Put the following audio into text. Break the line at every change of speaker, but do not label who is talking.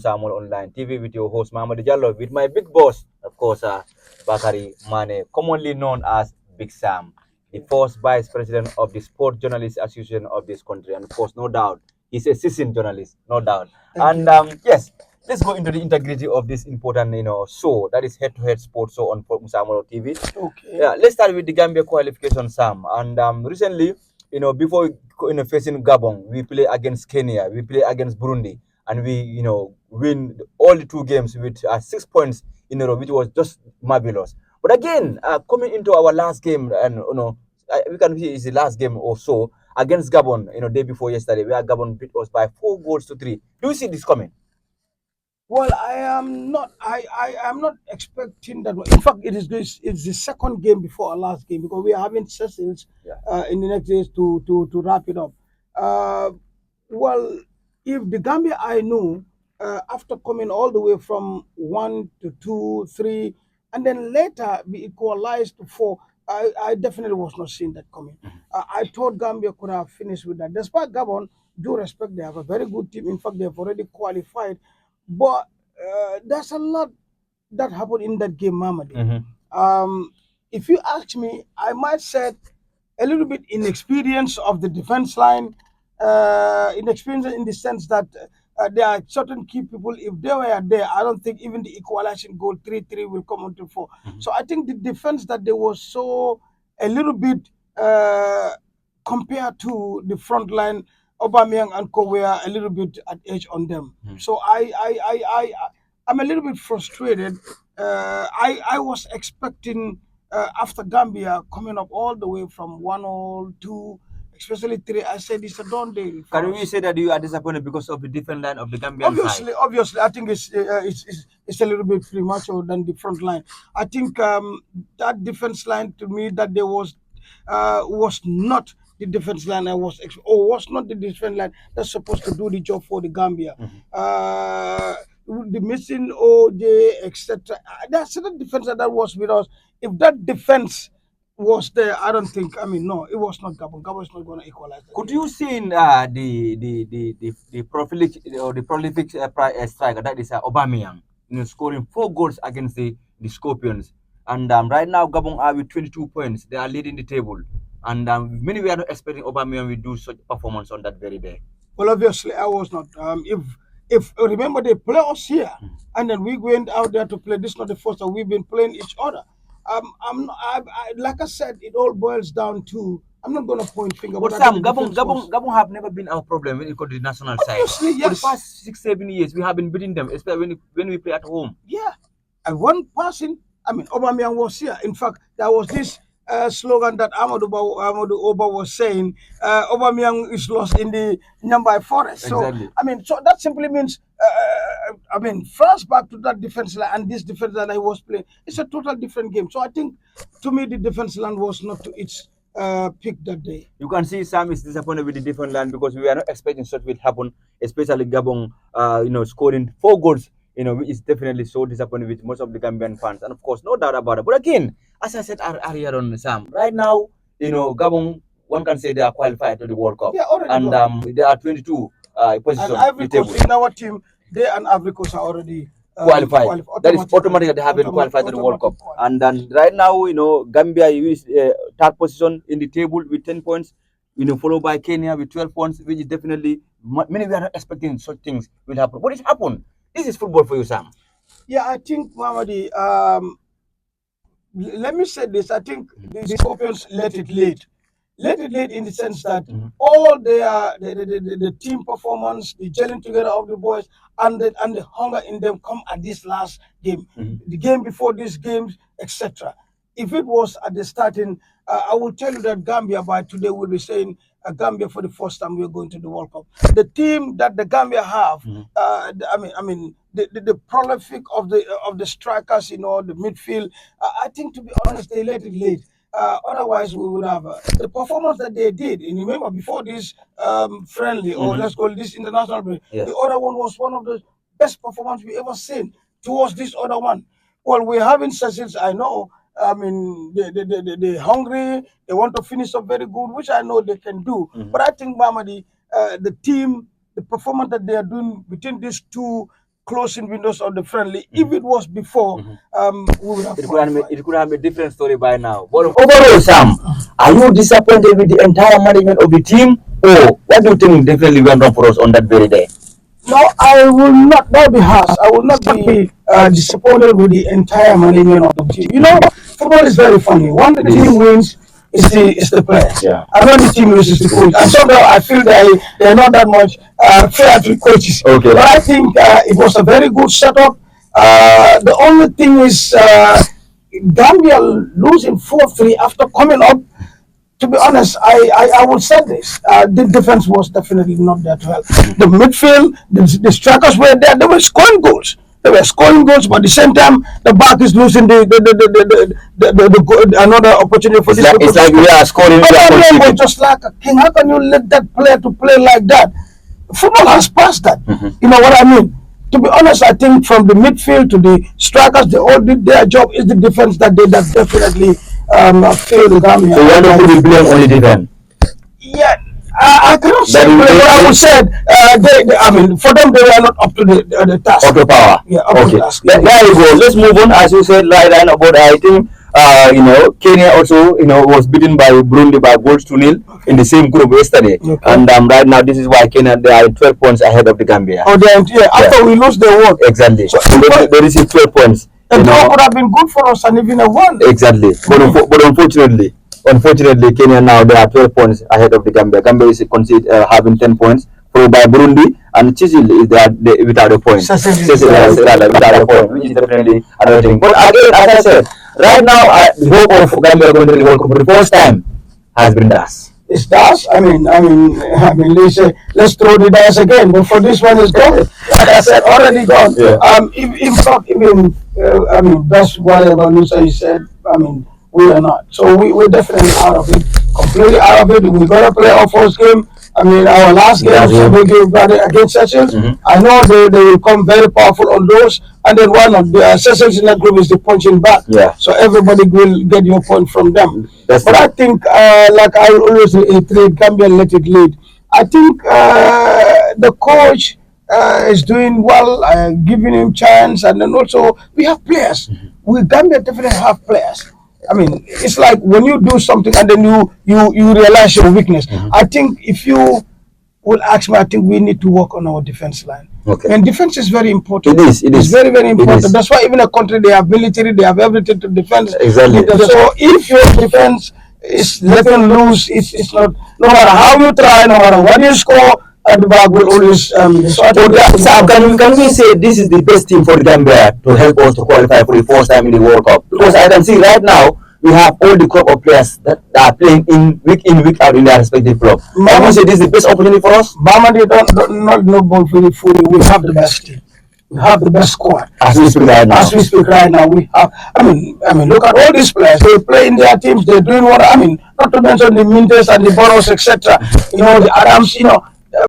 Samuel Online TV with your host Mohamed Diallo with my big boss, of course, Bakari Mane, commonly known as Big Sam, the first vice president of the Sport Journalists Association of this country, and of course, no doubt, he's a seasoned journalist, no doubt.
Thank
And
you.
yes, let's go into the integrity of this important, show that is head-to-head sports show on Samuel TV.
Okay.
Yeah, let's start with the Gambia qualification, Sam. And recently, before facing Gabon, we play against Kenya, we play against Burundi, and we win all the two games with 6 points in a row, which was just marvelous. But again, coming into our last game, and we can see it's the last game or so against Gabon, day before yesterday, where Gabon beat us by 4 goals to 3. Do you see this coming?
Well, I am not. I am not expecting that. In fact, it is this. It's the second game before our last game because we are having sessions
Yeah.
in the next days to wrap it up. Uh, well, if the Gambia I knew after coming all the way from 1 to 2, 3, and then later we equalized to 4, I definitely was not seeing that coming. I thought Gambia could have finished with that. Despite Gabon, due respect, they have a very good team. In fact, they have already qualified, but there's a lot that happened in that game, Mamadi. Um, if you ask me, I might say a little bit inexperience of the defense line, inexperience in the sense that there are certain key people. If they were there, I don't think even the equalizing goal 3-3 will come onto 4. So I think the defense that they was so a little bit compared to the front line, Aubameyang and Co were a little bit at edge on them. So I'm a little bit frustrated. I was expecting after Gambia coming up all the way from 1-0, 2, especially 3. I said it's a done deal.
Can we say that you are disappointed because of the different line of the Gambian side?
Obviously, I think it's a little bit premature than the front line. I think that defense line to me that there was not the defense line or was not the defense line that's supposed to do the job for the Gambia. The missing OJ, etc. There's certain defense that was with us. If that defense was there, I don't think. I mean, no, it was not Gabon. Gabon is not going to equalize.
Could you see in the prolific striker that is Aubameyang, scoring 4 goals against the Scorpions, and right now Gabon are with 22 points. They are leading the table, and many we are not expecting Aubameyang will do such performance on that very day.
Well, obviously, I was not. If remember they play us here, and then we went out there to play. This is not the first time we've been playing each other. Like I said, it all boils down to. I'm not going to point finger.
But Sam, Gabon have never been our problem when it comes to the national side.
Obviously,
For the
yes.
past 6, 7 years, we have been beating them, especially when we play at home.
Yeah, and one person. I mean, Aubameyang was here. In fact, there was this slogan that Amadou Oba was saying, Aubameyang is lost in the Nyambai forest.
Exactly.
So, I mean, so that simply means, I mean, first back to that defense line and this defense line I was playing, it's a total different game. So I think, to me, the defense line was not to its peak that day.
You can see Sam is disappointed with the different line because we were not expecting such will happen, especially Gabon, scoring 4 goals, which is definitely so disappointing with most of the Gambian fans. And of course, no doubt about it. But again, as I said earlier on, Sam, right now, Gabon, one can say they are qualified to the World Cup.
Yeah, already.
And there are 22 positions.
And Ivory Coast in our team, they and Ivory Coast are already
qualified. That is automatically they have been qualified to the World Cup. And then right now, Gambia is third position in the table with 10 points, followed by Kenya with 12 points, which is definitely many we are not expecting such things will happen. What is happened? This is football for you, Sam.
Yeah, I think Mamadi, let me say this. I think the Scorpions let it lead. Let it lead in the sense that all the team performance, the gelling together of the boys, and the hunger in them come at this last game, the game before this game, etc. If it was at the starting, I will tell you that Gambia by today will be saying Gambia for the first time we're going to the World Cup. The team that the Gambia have, the prolific of the strikers, the midfield. I think to be honest, they let it lead. Otherwise, we would have the performance that they did. And remember, before this friendly, or let's call this international break, the other one was one of the best performances we ever seen towards this other one. Well, we're having sessions, I know. I mean, they're hungry. They want to finish up very good, which I know they can do. But I think, Mamadi, the team, the performance that they are doing between these two closing windows of the friendly. If it was before, we would have
it could have a different story by now. But overall, Sam, are you disappointed with the entire management of the team, or what do you think definitely went wrong for us on that very day?
No, I will not. That will be harsh. I will not be disappointed with the entire management of the team. You know, football is very funny. When the team wins, it's the players.
Yeah.
And when the team loses, the coach. And somehow I feel they're not that much fair to coaches.
Okay.
But I think it was a very good setup. The only thing is Gambia losing 4-3 after coming up. To be honest, I will say this. The defense was definitely not that well. The midfield, the strikers were there. They were scoring goals. They were scoring goals, but at the same time, the back is losing another opportunity for this.
It's like we are scoring.
But was just like a king. How can you let that player to play like that? Football has passed that. You know what I mean? To be honest, I think from the midfield to the strikers, they all did their job. Is the defense that they that definitely failed the Gambia.
So why don't we blame only defense?
Yeah, I cannot say, but I would say, I mean, for them, they were not up to the task.
Up to power.
Yeah, up to the task.
There you go. Let's move on. As you said, right now, about I think, Kenya also, was beaten by Burundi by goals to nil in the same group yesterday. Okay. And right now, this is why Kenya, they are 12 points ahead of the Gambia.
Oh, after we lose the world.
Exactly. So they receive 12 points.
And that would have been good for us and even a one.
Exactly. But unfortunately, Kenya now, they are 12 points ahead of the Gambia. Gambia is having 10 points, followed by Burundi, and Chisil is there without a point. Without a point, which is definitely another thing. But again, as I said, right now, the hope of Gambia going to the World Cup for the first time has been dashed.
It's dashed. I mean, let's throw the dice again. But for this one, it's gone. Like I said, already gone.
Yeah.
In fact, even that's whatever MUSa said. I mean, we are not. So we're definitely out of it. Completely out of it. We're gonna play our first game. I mean, our last game, against Sessions. I know they will come very powerful on those. And then one of the Sessions in that group is the punching back.
Yeah.
So everybody will get your point from them.
But
I think, like I always reiterate, Gambia let it lead. I think the coach is doing well, giving him chance, and then also we have players. We Gambia definitely have players. I mean, it's like when you do something and then you realize your weakness. I think if you will ask me, I think we need to work on our defense line.
Okay.
And defense is very important.
It is.
It's very, very important. That's why even a country, they have military, they have everything to defend.
Exactly.
So if your defense is letting loose, it's not, no matter how you try, no matter what you score, the bag will always
can we say this is the best team for the Gambia to help us to qualify for the first time in the World Cup? Because I can see right now we have all the crop of players that are playing week in, week out in their respective club. Can we say this is the best opportunity for us?
Bamadi don't know ball fully. We have the best team. We have the best squad.
As we speak right
now, we have. I mean, look at all these players. They play in their teams. They're doing what. I mean, not to mention the Mintes and the Boros, etc. The Adams.